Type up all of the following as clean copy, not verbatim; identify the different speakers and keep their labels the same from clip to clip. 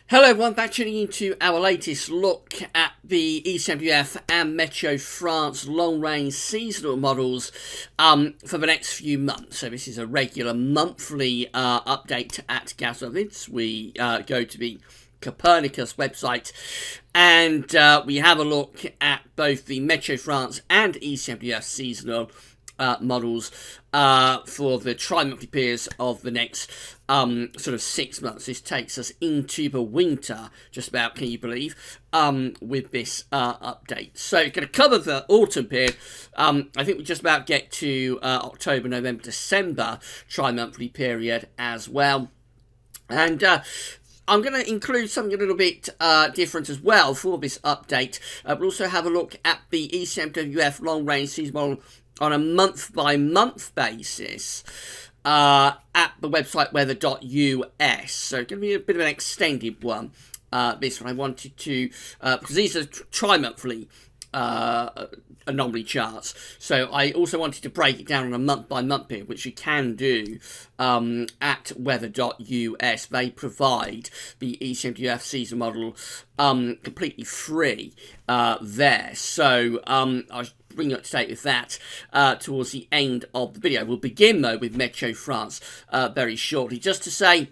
Speaker 1: Hello everyone, back tuning into our latest look at the ECMWF and Meteo France long-range seasonal models for the next few months. So this is a regular monthly update at Gasovids. We go to the Copernicus website and we have a look at both the Meteo France and ECMWF seasonal models for the tri-monthly periods of the next sort of 6 months. This takes us into the winter, just about, can you believe, with this update. So going to cover the autumn period. I think we just about get to October, November, December tri-monthly period as well. And I'm going to include something a little bit different as well for this update. We'll also have a look at the ECMWF long-range season model on a month-by-month basis at the website weather.us. So it's going to be a bit of an extended one. This one I wanted to, because these are tri-monthly anomaly charts. So I also wanted to break it down on a month-by-month period, which you can do at weather.us. They provide the ECMWF season model completely free there. So I'll bring you up to date with that towards the end of the video. We'll begin though with Meteo France very shortly. Just to say,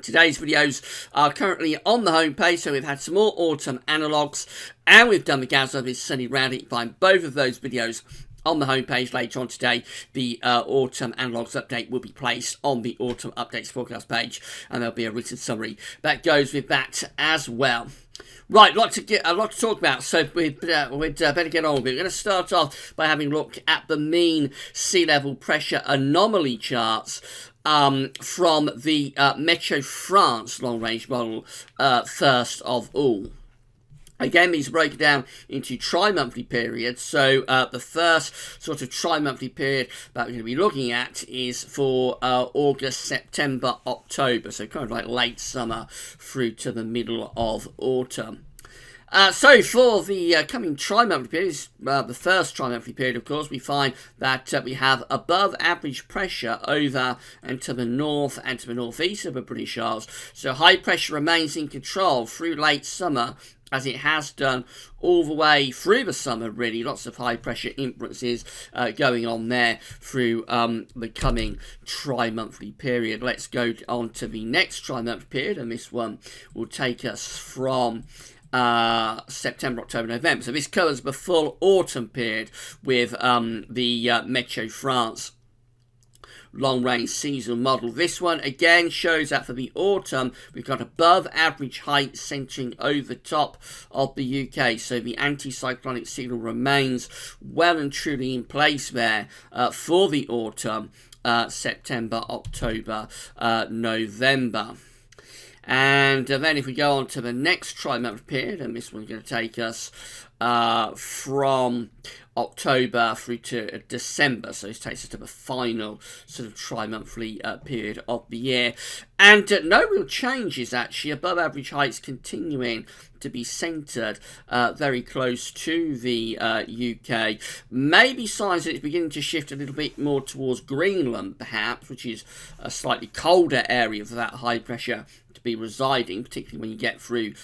Speaker 1: today's videos are currently on the homepage, so we've had some more autumn analogues, and we've done the Gasovids Sunny Round. You can find both of those videos on the homepage later on today. The autumn analogues update will be placed on the autumn updates forecast page, and there'll be a written summary that goes with that as well. Right, a lot to talk about, so we'd better get on with it. We're going to start off by having a look at the mean sea level pressure anomaly charts from the Meteo France long-range model first of all. Again, these break down into tri-monthly periods. So the first sort of tri-monthly period that we're going to be looking at is for August, September, October. So kind of like late summer through to the middle of autumn. So for the coming tri-monthly periods, the first tri-monthly period, of course, we find that we have above average pressure over and to the north and to the northeast of the British Isles. So high pressure remains in control through late summer, as it has done all the way through the summer, really. Lots of high pressure influences going on there through the coming tri-monthly period. Let's go on to the next tri-monthly period, and this one will take us from September, October, November. So this covers the full autumn period with the Meteo France long-range seasonal model. This one again shows that for the autumn we've got above average height centering over top of the UK, so the anticyclonic signal remains well and truly in place there for the autumn, September, October, November. And then if we go on to the next tri-month period, and this one's going to take us from October through to December, so this takes us to the final sort of tri-monthly period of the year, and no real changes actually. Above average heights continuing to be centred very close to the UK. Maybe signs that it's beginning to shift a little bit more towards Greenland perhaps, which is a slightly colder area for that high pressure to be residing, particularly when you get through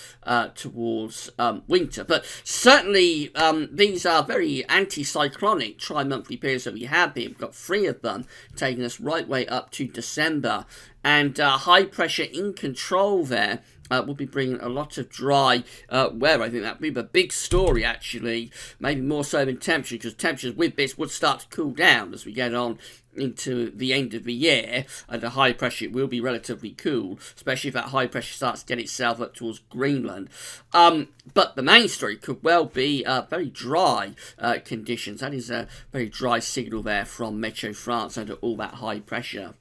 Speaker 1: towards winter. But certainly these are very anticyclonic tri-monthly periods that we have here. We've got 3 of them taking us right way up to December, and high pressure in control there. Will be bringing a lot of dry weather. I think that would be the big story actually, maybe more so than temperature, because temperatures with this would start to cool down as we get on into the end of the year. At a high pressure it will be relatively cool, especially if that high pressure starts to get itself up towards Greenland. But the main story could well be very dry conditions. That is a very dry signal there from Meteo France under all that high pressure.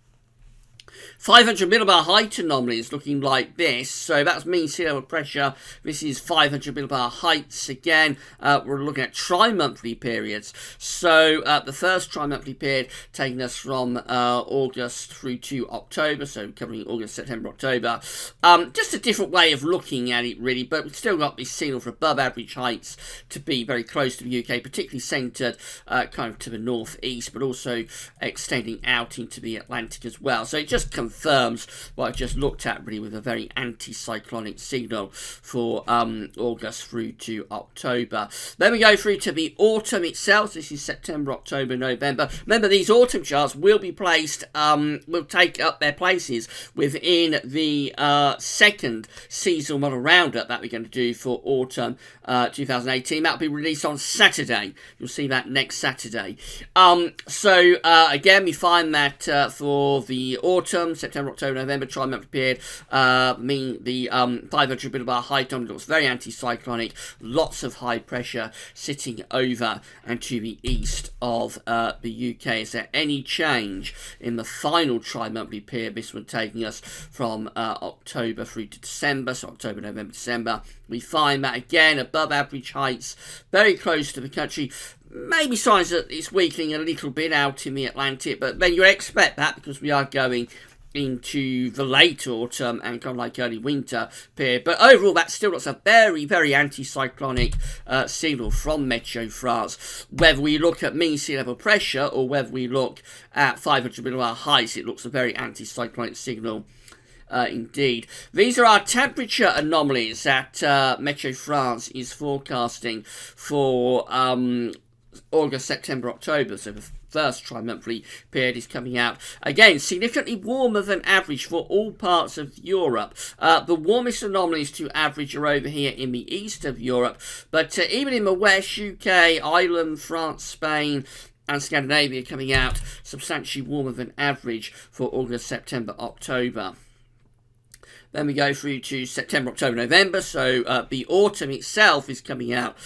Speaker 1: 500 millibar height anomaly is looking like this. So that's mean sea level pressure. This is 500 millibar heights again. We're looking at tri-monthly periods. So the first tri-monthly period taking us from August through to October. So covering August, September, October. Just a different way of looking at it really, but we've still got this signal for above average heights to be very close to the UK, particularly centred kind of to the northeast, but also extending out into the Atlantic as well. So it just confirms what I just looked at, really, with a very anticyclonic signal for August through to October. Then we go through to the autumn itself. This is September, October, November. Remember, these autumn charts will be placed, will take up their places within the second seasonal model roundup that we're going to do for autumn 2018. That'll be released on Saturday. You'll see that next Saturday. So again, we find that for the autumn, September, October, November tri-monthly period, the 500 millibar high anomaly looks very anticyclonic, lots of high pressure sitting over and to the east of the UK. Is there any change in the final tri-monthly period? This one taking us from October through to December, so October, November, December. We find that again above average heights, very close to the country. Maybe signs that it's weakening a little bit out in the Atlantic, but then you expect that because we are going into the late autumn and kind of like early winter period. But overall, that still looks a very, very anticyclonic signal from Meteo France. Whether we look at mean sea level pressure or whether we look at 500 millibar heights, it looks a very anticyclonic signal. Indeed. These are our temperature anomalies that Meteo France is forecasting for August, September, October. So the first tri-monthly period is coming out. Again, significantly warmer than average for all parts of Europe. The warmest anomalies to average are over here in the east of Europe. But even in the west, UK, Ireland, France, Spain, and Scandinavia coming out substantially warmer than average for August, September, October. Then we go through to September, October, November. So the autumn itself is coming out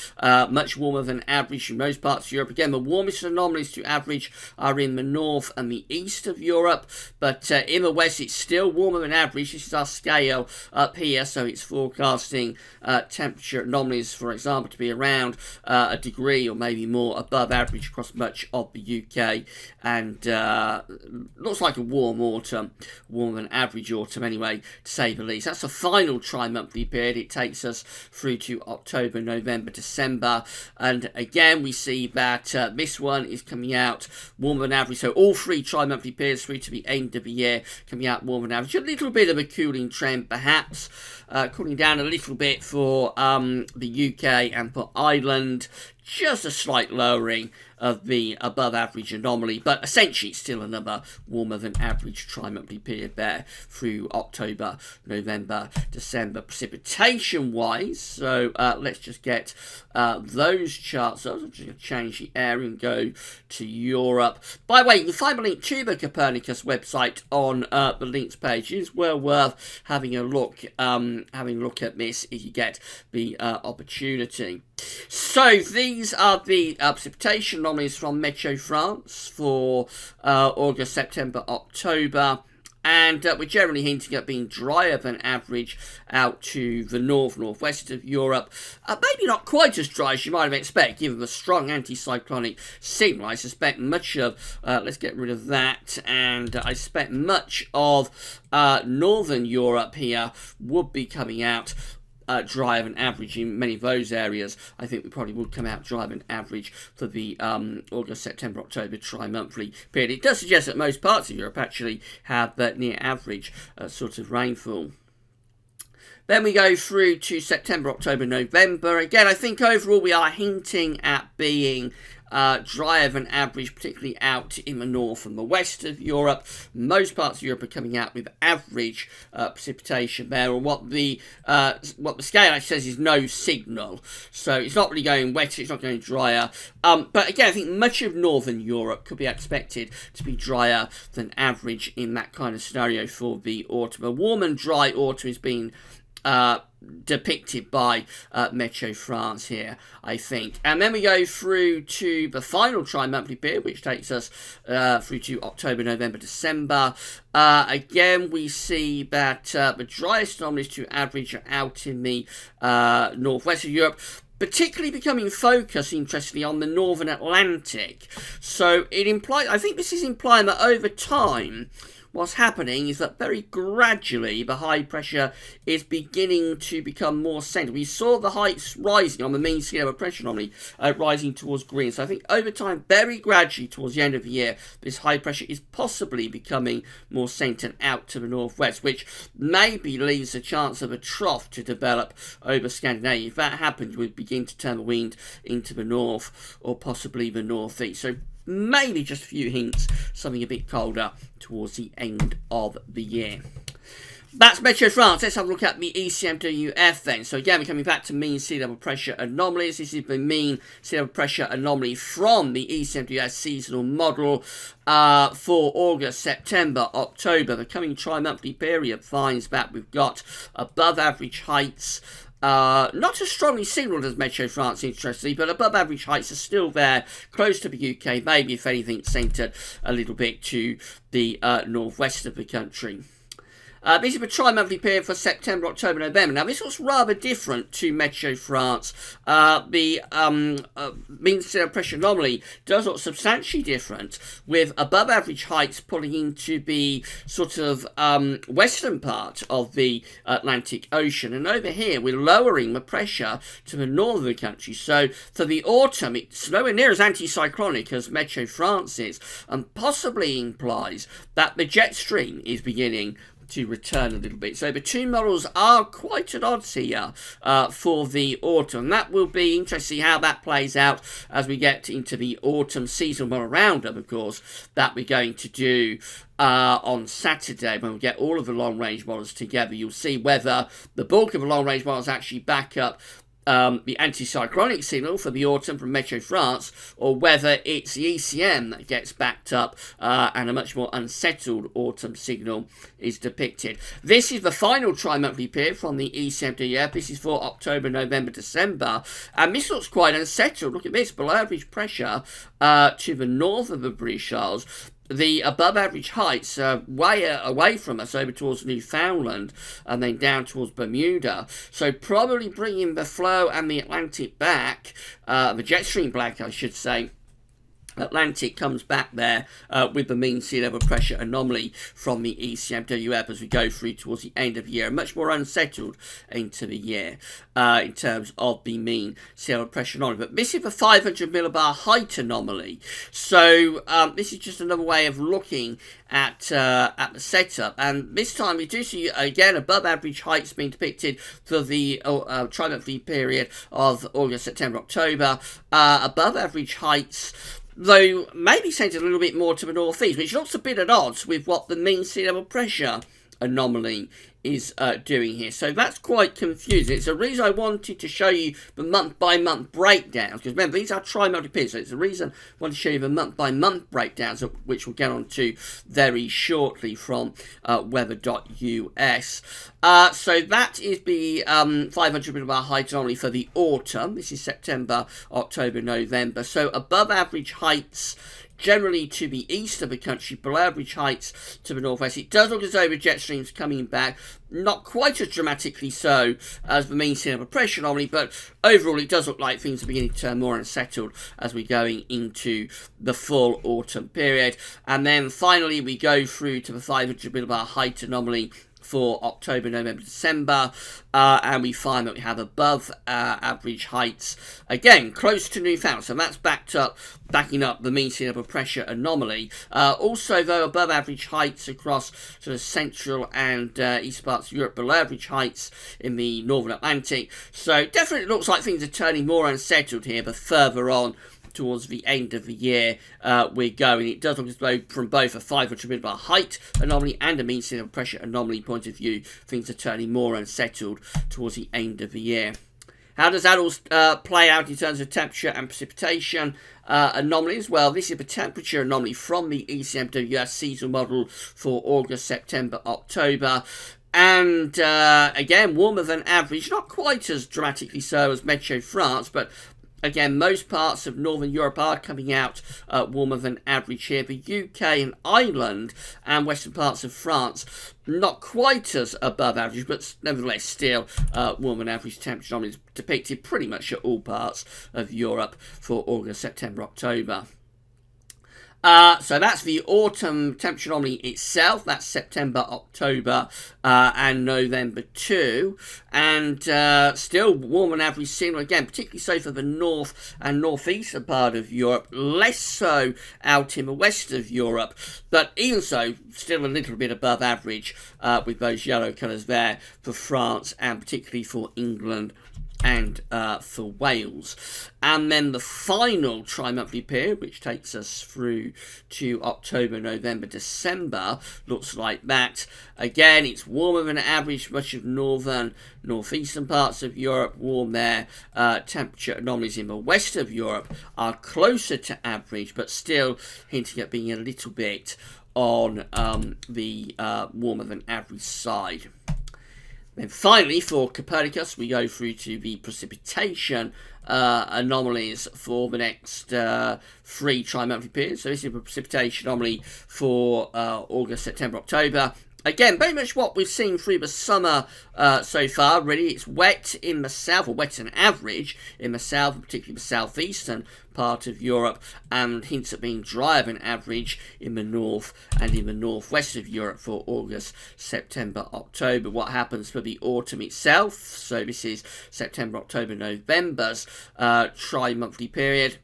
Speaker 1: much warmer than average in most parts of Europe. Again, the warmest anomalies to average are in the north and the east of Europe. But in the west, it's still warmer than average. This is our scale up here. So it's forecasting temperature anomalies, for example, to be around a degree or maybe more above average across much of the UK. And looks like a warm autumn, warmer than average autumn anyway, to say the least. That's the final tri-monthly period. It takes us through to October, November, December, and again we see that this one is coming out warmer than average. So all three tri-monthly periods through to the end of the year coming out warmer than average. A little bit of a cooling trend perhaps, cooling down a little bit for the UK and for Ireland. Just a slight lowering of the above average anomaly, but essentially it's still another warmer than average tri-monthly period there through October, November, December precipitation wise. So let's just get those charts up. I'm just going to change the area and go to Europe. By the way, you can find the link to the Copernicus website on the links page. It is well worth having a look at this if you get the opportunity. So these are the precipitation anomalies from Meteo France for August, September, October. And we're generally hinting at being drier than average out to the northwest of Europe. Maybe not quite as dry as you might have expected, given the strong anticyclonic signal. I suspect much of, let's get rid of that, and I suspect much of northern Europe here would be coming out drier than average in many of those areas. I think we probably would come out drier than average for the August, September, October tri-monthly period. It does suggest that most parts of Europe actually have near average sort of rainfall. Then we go through to September, October, November. Again, I think overall we are hinting at being drier than average, particularly out in the north and the west of Europe. Most parts of Europe are coming out with average precipitation there, or what the scale actually says is no signal. So it's not really going wetter, it's not going drier. But again, I think much of northern Europe could be expected to be drier than average in that kind of scenario for the autumn. A warm and dry autumn is being depicted by Meteo France here, I think. And then we go through to the final tri-monthly period, which takes us through to October, November, December. Again, we see that the driest anomalies to average are out in the northwest of Europe, particularly becoming focused, interestingly, on the northern Atlantic. So it implies, I think this is implying that over time, what's happening is that very gradually the high pressure is beginning to become more central. We saw the heights rising on the mean sea level pressure anomaly, rising towards green. So I think over time, very gradually towards the end of the year, this high pressure is possibly becoming more centered out to the northwest, which maybe leaves a chance of a trough to develop over Scandinavia. If that happens, we'd begin to turn the wind into the north or possibly the northeast. So maybe just a few hints, something a bit colder towards the end of the year. That's Meteo France. Let's have a look at the ECMWF then. So again, we're coming back to mean sea level pressure anomalies. This is the mean sea level pressure anomaly from the ECMWF seasonal model for August, September, October. The coming tri-monthly period finds that we've got above average heights. Not as strongly signalled as Meteo France, interestingly, but above average heights are still there, close to the UK, maybe if anything centred a little bit to the northwest of the country. This is a tri-monthly period for September, October, November. Now, this looks rather different to Meteo France. The mean sea level pressure anomaly does look substantially different, with above average heights pulling into the sort of western part of the Atlantic Ocean. And over here, we're lowering the pressure to the north of the country. So for the autumn, it's nowhere near as anticyclonic as Meteo France is, and possibly implies that the jet stream is beginning to return a little bit. So the two models are quite at odds here for the autumn. That will be interesting to see how that plays out as we get into the autumn seasonal model roundup, of course, that we're going to do on Saturday when we get all of the long-range models together. You'll see whether the bulk of the long-range models actually back up the anticyclonic signal for the autumn from Meteo France, or whether it's the ECM that gets backed up and a much more unsettled autumn signal is depicted. This is the final tri-monthly period from the ECMWF. This is for October, November, December, and this looks quite unsettled. Look at this, below average pressure to the north of the British Isles. The above average heights are way away from us, over towards Newfoundland and then down towards Bermuda. So probably bringing the flow and the Atlantic back, the jet stream back, I should say. Atlantic comes back there with the mean sea level pressure anomaly from the ECMWF as we go through towards the end of the year. Much more unsettled into the year in terms of the mean sea level pressure anomaly. But this is the 500 millibar height anomaly. So this is just another way of looking at the setup. And this time we do see, again, above average heights being depicted for the tri-monthly period of August, September, October. Above average heights, though maybe centred a little bit more to the northeast, which looks a bit at odds with what the mean sea level pressure anomaly is doing here. So that's quite confusing. It's a reason I wanted to show you the month-by-month breakdowns, because remember, these are tri-monthly periods, so it's the reason I want to show you the month-by-month breakdowns, which we'll get on to very shortly from weather.us. So that is the 500 millibar height anomaly for the autumn. This is September, October, November. So above average heights generally to the east of the country, below average heights to the northwest. It does look as though the jet stream's coming back, not quite as dramatically so as the mean sea level pressure anomaly, but overall it does look like things are beginning to turn more unsettled as we're going into the full autumn period. And then finally we go through to the 500 millibar height anomaly for October, November, December, and we find that we have above average heights, again, close to Newfoundland, so that's backing up the mean sea level pressure anomaly. Also, though, above average heights across sort of central and east parts of Europe, below average heights in the northern Atlantic. So definitely looks like things are turning more unsettled here, but further on towards the end of the year we're going. It does look as though from both a 500 millibar height anomaly and a mean sea level pressure anomaly point of view, things are turning more unsettled towards the end of the year. How does that all play out in terms of temperature and precipitation anomalies? Well, this is the temperature anomaly from the ECMWF seasonal model for August, September, October. And again, warmer than average, not quite as dramatically so as Meteo France, but again, most parts of Northern Europe are coming out warmer than average here. The UK and Ireland and western parts of France, not quite as above average, but nevertheless still warmer than average temperature anomalies depicted pretty much at all parts of Europe for August, September, October. So that's the autumn temperature anomaly itself. That's September, October, and November too. And still warmer than average signal again, particularly so for the north and northeastern part of Europe. Less so out in the west of Europe, but even so, still a little bit above average with those yellow colours there for France and particularly for England and for Wales. And then the final tri-monthly period, which takes us through to October, November, December, looks like that. Again, it's warmer than average, much of northeastern parts of Europe, warm there. Temperature anomalies in the west of Europe are closer to average, but still hinting at being a little bit on the warmer than average side. Then finally, for Copernicus, we go through to the precipitation anomalies for the next 3 tri-monthly periods. So this is the precipitation anomaly for August, September, October. Again, very much what we've seen through the summer so far, really. It's wet in the south, or wetter than average in the south, particularly the southeastern part of Europe, and hints at being drier than average in the north and in the northwest of Europe for August, September, October. What happens for the autumn itself? So this is September, October, November's tri-monthly period.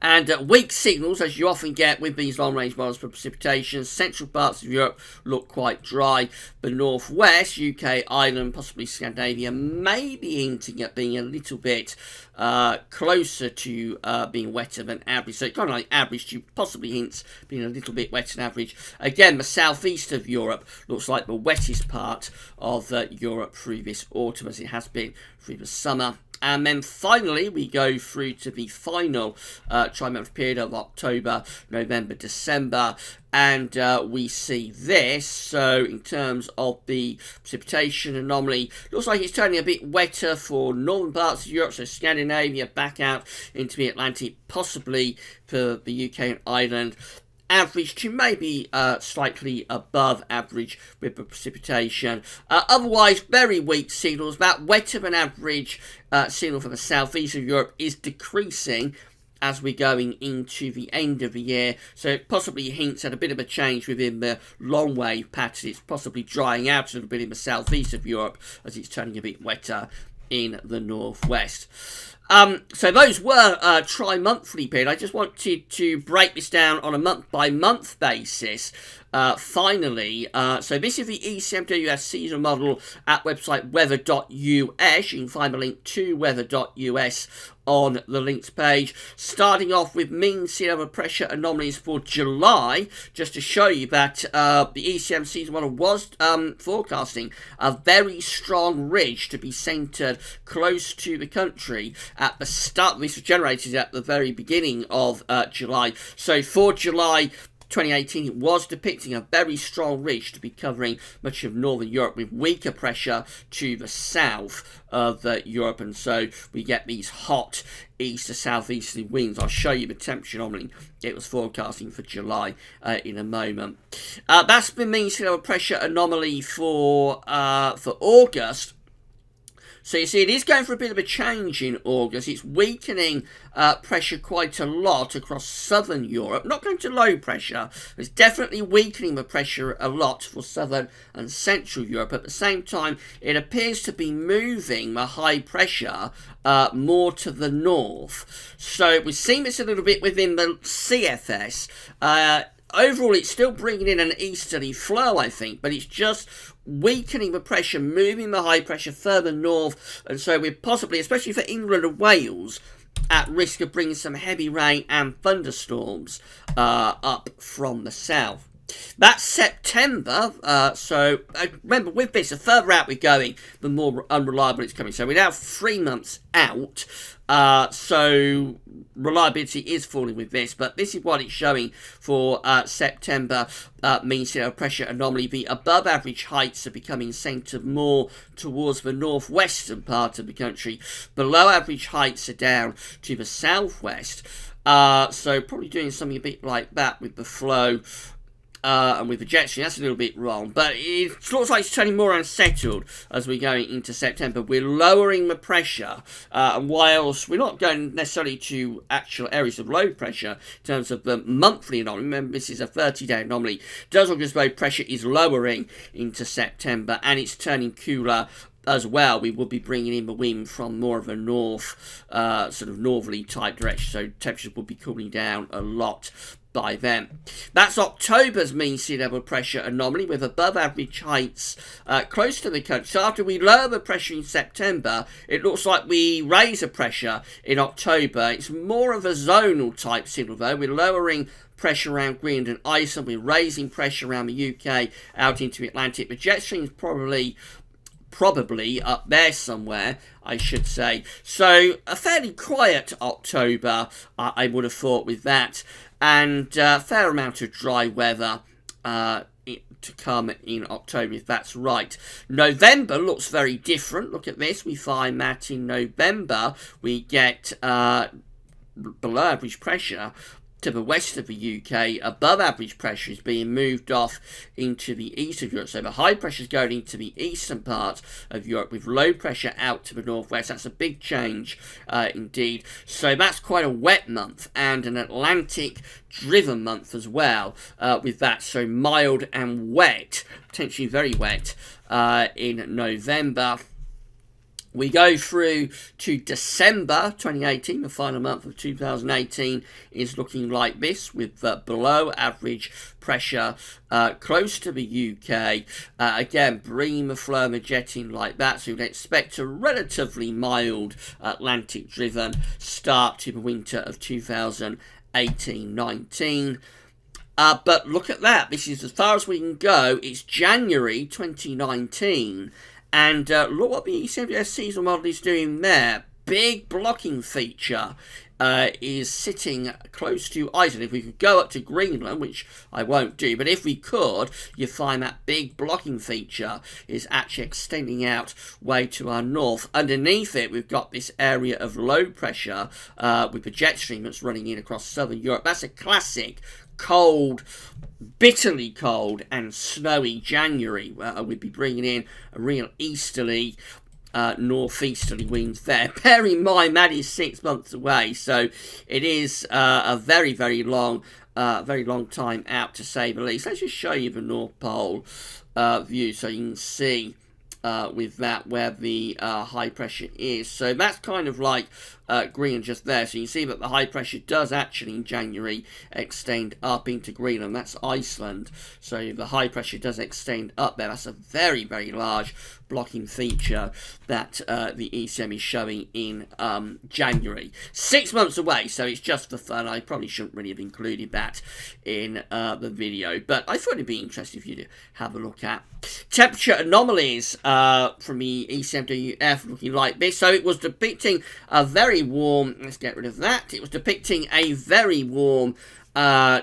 Speaker 1: And weak signals, as you often get with these long-range models for precipitation. Central parts of Europe look quite dry. The northwest, UK, Ireland, possibly Scandinavia, may be hinting at being a little bit closer to being wetter than average. So kind of like average to possibly hints being a little bit wetter than average. Again, the southeast of Europe looks like the wettest part of Europe through this autumn, as it has been through the summer. And then finally, we go through to the final tri-month period of October, November, December, and we see this. So in terms of the precipitation anomaly, looks like it's turning a bit wetter for northern parts of Europe, so Scandinavia back out into the Atlantic, possibly for the UK and Ireland. Average to maybe slightly above average with the precipitation. Otherwise, very weak signals. That wetter than average signal for the southeast of Europe is decreasing as we're going into the end of the year. So it possibly hints at a bit of a change within the long wave pattern. It's possibly drying out a little bit in the southeast of Europe as it's turning a bit wetter in the northwest. So those were tri-monthly period. I just wanted to break this down on a month-by-month basis. Finally, so this is the ECMWF seasonal model at website weather.us. You can find the link to weather.us on the links page. Starting off with mean sea level pressure anomalies for July, just to show you that the ECM seasonal model was forecasting a very strong ridge to be centred close to the country at the start. This was generated at the very beginning of July. So for July 2018, it was depicting a very strong ridge to be covering much of northern Europe with weaker pressure to the south of Europe, and so we get these hot east to southeasterly winds. I'll show you the temperature anomaly it was forecasting for July in a moment. That's the mean sea level pressure anomaly for August. So you see, it is going for a bit of a change in August. It's weakening pressure quite a lot across southern Europe. Not going to low pressure. It's definitely weakening the pressure a lot for southern and central Europe. At the same time, it appears to be moving the high pressure more to the north. So we've seen this a little bit within the CFS. Overall, it's still bringing in an easterly flow, I think, but it's just weakening the pressure, moving the high pressure further north, and so we're possibly, especially for England and Wales, at risk of bringing some heavy rain and thunderstorms up from the south. That's September, so remember with this, the further out we're going, the more unreliable it's coming. So we're now 3 months out, so reliability is falling with this, but this is what it's showing for September. Mean sea level pressure anomaly. The above average heights are becoming centred more towards the northwestern part of the country. Below average heights are down to the southwest, so probably doing something a bit like that with the flow. and with the jet stream, that's a little bit wrong, but it looks like it's turning more unsettled as we're going into September. We're lowering the pressure, and whilst we're not going necessarily to actual areas of low pressure in terms of the monthly anomaly, remember this is a 30-day anomaly, it does look as though pressure is lowering into September, and it's turning cooler as well. We will be bringing in the wind from more of a north, sort of northerly type direction, so temperatures will be cooling down a lot by then. That's October's mean sea level pressure anomaly with above average heights close to the coast. So after we lower the pressure in September, it looks like we raise the pressure in October. It's more of a zonal type signal though. We're lowering pressure around Greenland and Iceland. We're raising pressure around the UK out into the Atlantic. The jet stream is probably up there somewhere, I should say. So a fairly quiet October, I would have thought, with that, and a fair amount of dry weather to come in October, if that's right. November looks very different. Look at this. We find that in November we get below average pressure to the west of the UK. Above average pressure is being moved off into the east of Europe. So the high pressure is going into the eastern part of Europe with low pressure out to the northwest. That's a big change indeed. So that's quite a wet month and an Atlantic driven month as well with that. So mild and wet, potentially very wet in November. We go through to December 2018, the final month of 2018 is looking like this, with below average pressure close to the UK. Again, bringing the flow and the jet in like that, so you'd expect a relatively mild Atlantic-driven start to the winter of 2018-19. But look at that, this is as far as we can go. It's January 2019. And look what the ECMWF seasonal model is doing there. Big blocking feature is sitting close to Iceland. If we could go up to Greenland, which I won't do, but if we could, you find that big blocking feature is actually extending out way to our north. Underneath it, we've got this area of low pressure with the jet stream that's running in across southern Europe. That's a classic cold, bitterly cold and snowy January. We'd be bringing in a real easterly, northeasterly winds there. Bear in mind that is 6 months away, so it is a very, very long time out, to say the least. Let's just show you the North Pole view so you can see with that where the high pressure is. So that's kind of like Greenland just there. So you see that the high pressure does actually in January extend up into Greenland. That's Iceland. So the high pressure does extend up there. That's a very, very large blocking feature that the ECM is showing in January. 6 months away, so it's just for fun. I probably shouldn't really have included that in the video, but I thought it'd be interesting for you to have a look at. Temperature anomalies from the ECMWF looking like this. So it was depicting a very warm, let's get rid of that, it was depicting a very warm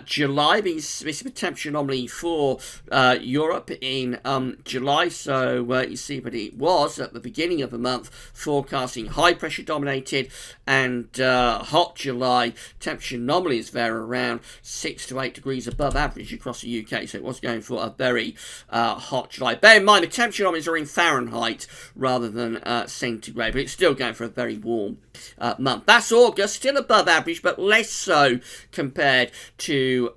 Speaker 1: July. This is a temperature anomaly for Europe in July. So you see that it was at the beginning of the month forecasting high pressure dominated and hot July. Temperature anomalies there around 6 to 8 degrees above average across the UK. So it was going for a very hot July. Bear in mind the temperature anomalies are in Fahrenheit rather than centigrade, but it's still going for a very warm month. That's August, still above average, but less so compared to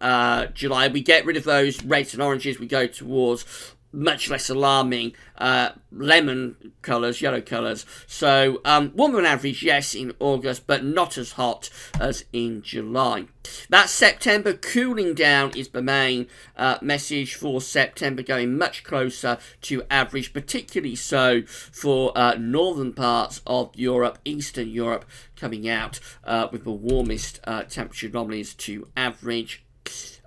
Speaker 1: July. We get rid of those reds and oranges. We go towards much less alarming lemon colours, yellow colours. So warmer than average, yes, in August, but not as hot as in July. That September cooling down is the main message for September, going much closer to average, particularly so for northern parts of Europe, Eastern Europe, coming out with the warmest temperature anomalies to average.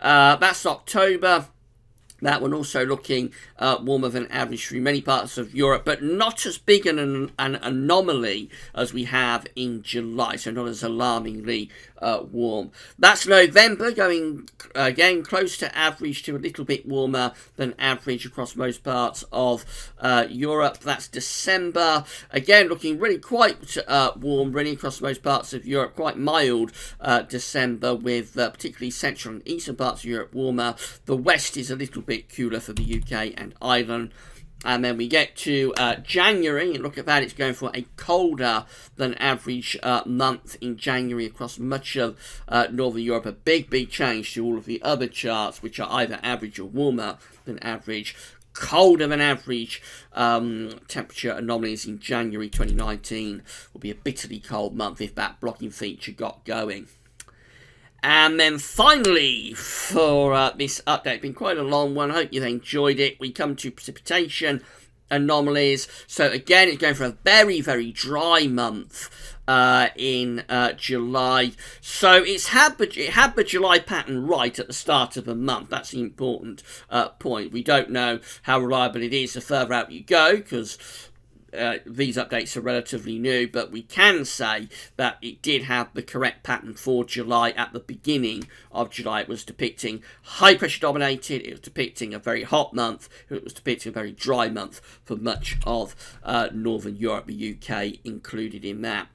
Speaker 1: That's October. That one also looking warmer than average through many parts of Europe, but not as big an anomaly as we have in July, so not as alarmingly warm. That's November, going again close to average to a little bit warmer than average across most parts of Europe. That's December, again looking really quite warm really across most parts of Europe, quite mild December, with particularly central and eastern parts of Europe warmer. The west is a little bit cooler for the UK and Ireland. And then we get to January, and look at that, it's going for a colder than average month in January across much of Northern Europe. A big change to all of the other charts, which are either average or warmer than average. Colder than average temperature anomalies in January 2019 will be a bitterly cold month if that blocking feature got going. And then finally, for this update, been quite a long one, hope you enjoyed it, we come to precipitation anomalies. So again, it's going for a very dry month in July. So it had the July pattern right at the start of the month. That's the important point. We don't know how reliable it is the further out you go, because these updates are relatively new, but we can say that it did have the correct pattern for July. At the beginning of July, it was depicting high pressure dominated, it was depicting a very hot month, it was depicting a very dry month for much of Northern Europe, the UK included in that.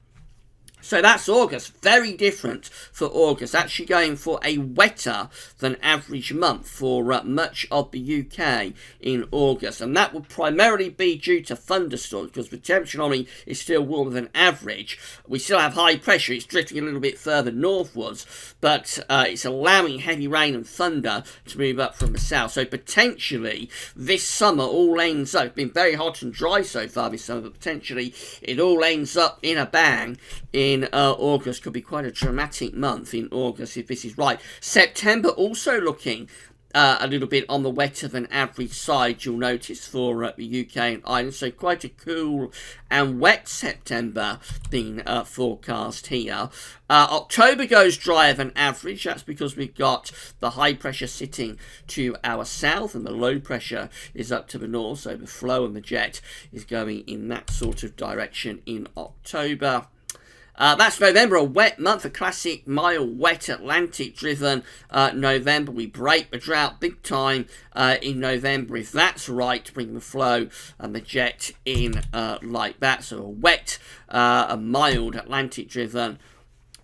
Speaker 1: So that's August, very different for August, actually going for a wetter than average month for much of the UK in August, and that would primarily be due to thunderstorms, because the temperature anomaly is still warmer than average. We still have high pressure, it's drifting a little bit further northwards, but it's allowing heavy rain and thunder to move up from the south, so potentially this summer all ends up, it's been very hot and dry so far this summer, but potentially it all ends up in a bang in August. Could be quite a dramatic month in August if this is right. September also looking a little bit on the wetter than average side, you'll notice, for the UK and Ireland. So quite a cool and wet September being forecast here. October goes drier than average. That's because we've got the high pressure sitting to our south and the low pressure is up to the north. So the flow and the jet is going in that sort of direction in October. That's November, a wet month, a classic mild, wet, Atlantic-driven November. We break the drought big time in November, if that's right, to bring the flow and the jet in like that. So a wet, a mild, Atlantic-driven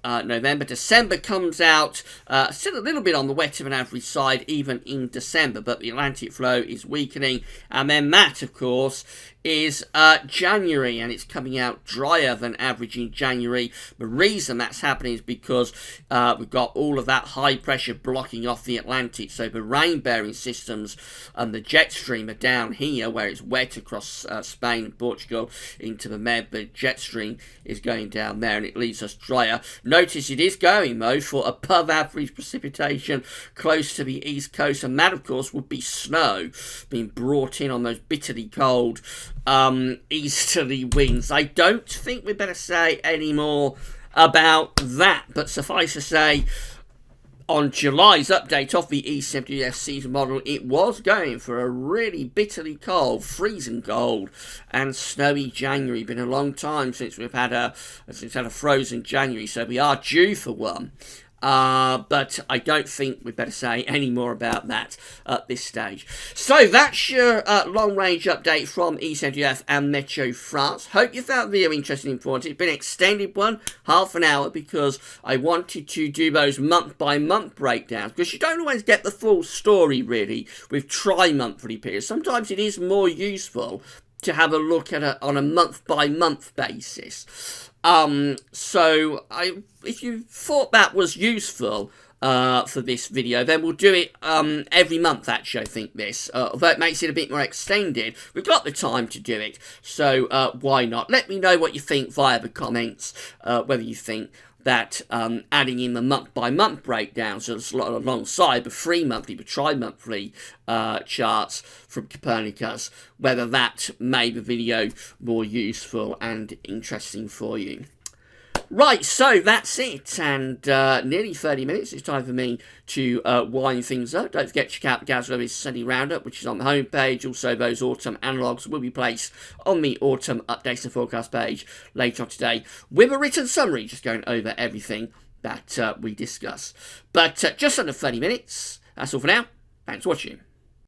Speaker 1: November. December comes out still a little bit on the wetter than average side, even in December, but the Atlantic flow is weakening. And then that, of course, is January, and it's coming out drier than average in January. The reason that's happening is because we've got all of that high pressure blocking off the Atlantic, so the rain bearing systems and the jet stream are down here where it's wet across Spain and Portugal into the Med. The jet stream is going down there and it leaves us drier. Notice it is going though for above average precipitation close to the east coast, and that of course would be snow being brought in on those bitterly cold easterly winds. I don't think we better say any more about that, but suffice to say, on July's update of the ECMWF season model, it was going for a really bitterly cold, freezing cold and snowy January. Been a long time since we've had a frozen January, so we are due for one. But I don't think we'd better say any more about that at this stage. So that's your long-range update from ECMWF and Meteo France. Hope you found the video interesting and informative. It's been an extended one, half an hour, because I wanted to do those month-by-month breakdowns, because you don't always get the full story, really, with tri-monthly periods. Sometimes it is more useful to have a look at it on a month-by-month basis. So if you thought that was useful for this video, then we'll do it every month, actually, I think this. Although it makes it a bit more extended, we've got the time to do it, so why not? Let me know what you think via the comments, whether you think that adding in the month-by-month breakdowns alongside the 3-monthly, the tri-monthly charts from Copernicus, whether that made the video more useful and interesting for you. Right, so that's it, and nearly 30 minutes. It's time for me to wind things up. Don't forget to check out the Gaz Sunny Roundup, which is on the homepage. Also, those autumn analogues will be placed on the autumn updates and forecast page later on today, with a written summary, just going over everything that we discuss. But just under 30 minutes. That's all for now. Thanks for watching.